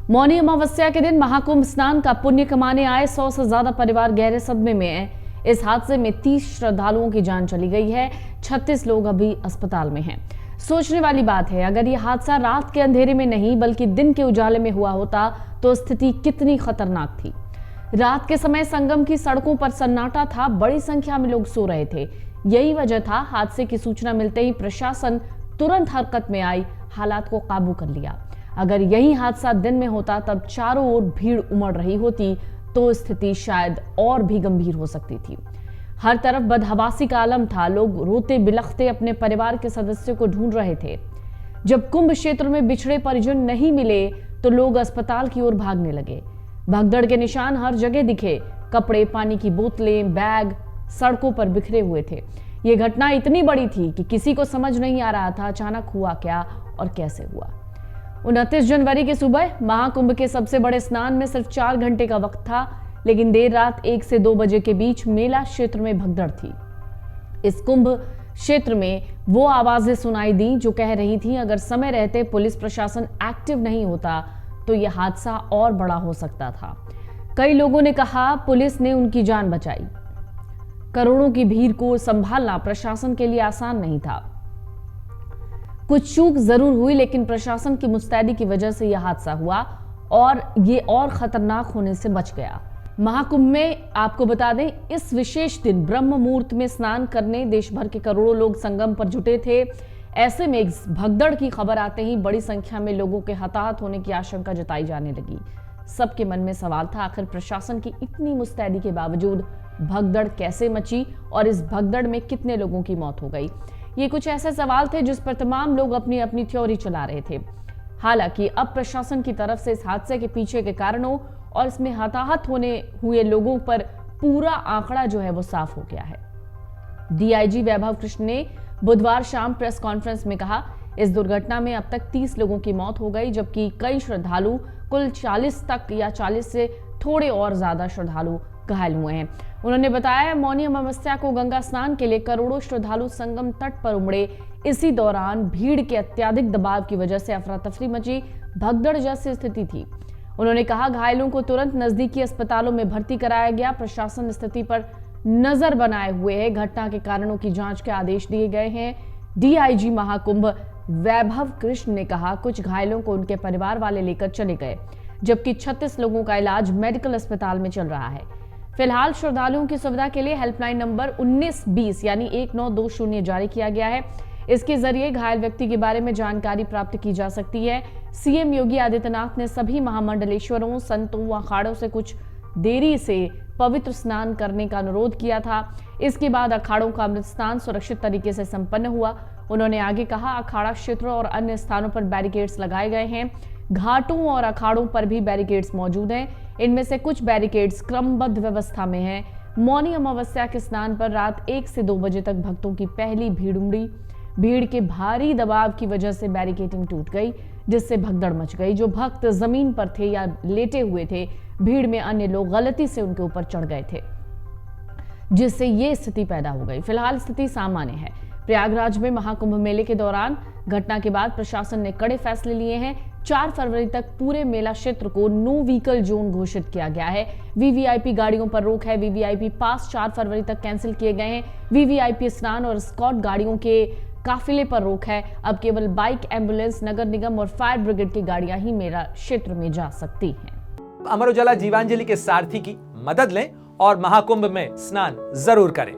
मौनी अमावस्या के दिन महाकुंभ स्नान का पुण्य कमाने आए 100 से ज्यादा परिवार गहरे सदमे में हैं। इस हादसे में 30 श्रद्धालुओं की जान चली गई है। 36 लोग अभी अस्पताल में हैं। सोचने वाली बात है, अगर यह हादसा रात के अंधेरे में नहीं बल्कि दिन के उजाले में हुआ होता तो स्थिति कितनी खतरनाक थी। रात के समय संगम की सड़कों पर सन्नाटा था, बड़ी संख्या में लोग सो रहे थे। यही वजह था हादसे की सूचना मिलते ही प्रशासन तुरंत हरकत में आई, हालात को काबू कर लिया। अगर यही हादसा दिन में होता तब चारों ओर भीड़ उमड़ रही होती तो स्थिति शायद और भी गंभीर हो सकती थी। हर तरफ बदहवासी का आलम था। लोग रोते बिलखते अपने परिवार के सदस्यों को ढूंढ रहे थे। जब कुंभ क्षेत्र में बिछड़े परिजन नहीं मिले तो लोग अस्पताल की ओर भागने लगे। भगदड़ के निशान हर जगह दिखे। कपड़े, पानी की बोतलें, बैग सड़कों पर बिखरे हुए थे। ये घटना इतनी बड़ी थी कि किसी को समझ नहीं आ रहा था अचानक हुआ क्या और कैसे हुआ। 29 जनवरी की सुबह महाकुंभ के सबसे बड़े स्नान में सिर्फ 4 घंटे का वक्त था, लेकिन देर रात 1 से 2 बजे के बीच मेला क्षेत्र में भगदड़ थी। इस कुंभ क्षेत्र में वो आवाजें सुनाई दी जो कह रही थी अगर समय रहते पुलिस प्रशासन एक्टिव नहीं होता तो यह हादसा और बड़ा हो सकता था। कई लोगों ने कहा पुलिस ने उनकी जान बचाई। करोड़ों की भीड़ को संभालना प्रशासन के लिए आसान नहीं था। कुछ चूक जरूर हुई, लेकिन प्रशासन की मुस्तैदी की वजह से यह हादसा हुआ और ये और खतरनाक होने से बच गया। महाकुंभ में आपको बता दें, इस विशेष दिन ब्रह्म मुहूर्त में स्नान करने देश भर के करोड़ों लोग संगम पर जुटे थे। ऐसे में इस भगदड़ की खबर आते ही बड़ी संख्या में लोगों के हताहत होने की आशंका जताई जाने लगी। सबके मन में सवाल था, आखिर प्रशासन की इतनी मुस्तैदी के बावजूद भगदड़ कैसे मची और इस भगदड़ में कितने लोगों की मौत हो गई। ये कुछ ऐसे सवाल थे जिस पर तमाम लोग अपनी अपनी थ्योरी चला रहे थे। हालांकि अब प्रशासन की तरफ से इस हादसे के पीछे के कारणों और इसमें हताहत होने हुए लोगों पर पूरा आंकड़ा जो है वो साफ हो गया है। डीआईजी वैभव कृष्ण ने बुधवार शाम प्रेस कॉन्फ्रेंस में कहा, इस दुर्घटना में अब तक 30 लोगों की मौत हो गई, जबकि कई श्रद्धालु कुल 40 तक या 40 से थोड़े और ज्यादा श्रद्धालु घायल हुए हैं। उन्होंने बताया, मौनी अमावस्या को गंगा स्नान के लिए करोड़ों श्रद्धालु संगम तट पर उमड़े। इसी दौरान भीड़ के अत्यधिक दबाव की वजह से अफरा तफरी मची, भगदड़ जैसी स्थिति थी। उन्होंने कहा, घायलों को तुरंत नजदीकी अस्पतालों में भर्ती कराया गया। प्रशासन स्थिति पर नजर बनाए हुए है। घटना के कारणों की जांच के आदेश दिए गए हैं। डीआईजी महाकुंभ वैभव कृष्ण ने कहा, कुछ घायलों को उनके परिवार वाले लेकर चले गए, जबकि 36 लोगों का इलाज मेडिकल अस्पताल में चल रहा है। फिलहाल श्रद्धालुओं की सुविधा के लिए हेल्पलाइन नंबर 1920 यानी 1920 जारी किया गया है। इसके जरिए घायल व्यक्ति के बारे में जानकारी प्राप्त की जा सकती है। सीएम योगी आदित्यनाथ ने सभी महामंडलेश्वरों, संतों व अखाड़ों से कुछ देरी से पवित्र स्नान करने का अनुरोध किया था। इसके बाद अखाड़ों का अमृत स्नान सुरक्षित तरीके से संपन्न हुआ। उन्होंने आगे कहा, अखाड़ा क्षेत्र और अन्य स्थानों पर बैरिकेड्स लगाए गए हैं। घाटों और अखाड़ों पर भी बैरिकेड्स मौजूद हैं। इनमें से कुछ बैरिकेड्स क्रमबद्ध व्यवस्था में हैं। मौनी अमावस्या के स्नान पर रात 1 से 2 बजे तक भक्तों की पहली भीड़ उमड़ी। भीड़ के भारी दबाव की वजह से बैरिकेडिंग टूट गई, जिससे भगदड़ मच गई। जो भक्त जमीन पर थे या लेटे हुए थे, भीड़ में अन्य लोग गलती से उनके ऊपर चढ़ गए थे, जिससे ये स्थिति पैदा हो गई। फिलहाल स्थिति सामान्य है। प्रयागराज में महाकुंभ मेले के दौरान घटना के बाद प्रशासन ने कड़े फैसले लिए हैं। 4 फरवरी तक पूरे मेला क्षेत्र को नो व्हीकल जोन घोषित किया गया है। वीवीआईपी गाड़ियों पर रोक है। वीवीआईपी पास 4 फरवरी तक कैंसिल किए गए हैं। वीवीआईपी स्नान और स्कॉट गाड़ियों के काफिले पर रोक है। अब केवल बाइक, एम्बुलेंस, नगर निगम और फायर ब्रिगेड की गाड़ियां ही मेला क्षेत्र में जा सकती हैं। अमर उजाला जीवांजलि के सारथी की मदद लें और महाकुंभ में स्नान जरूर करें।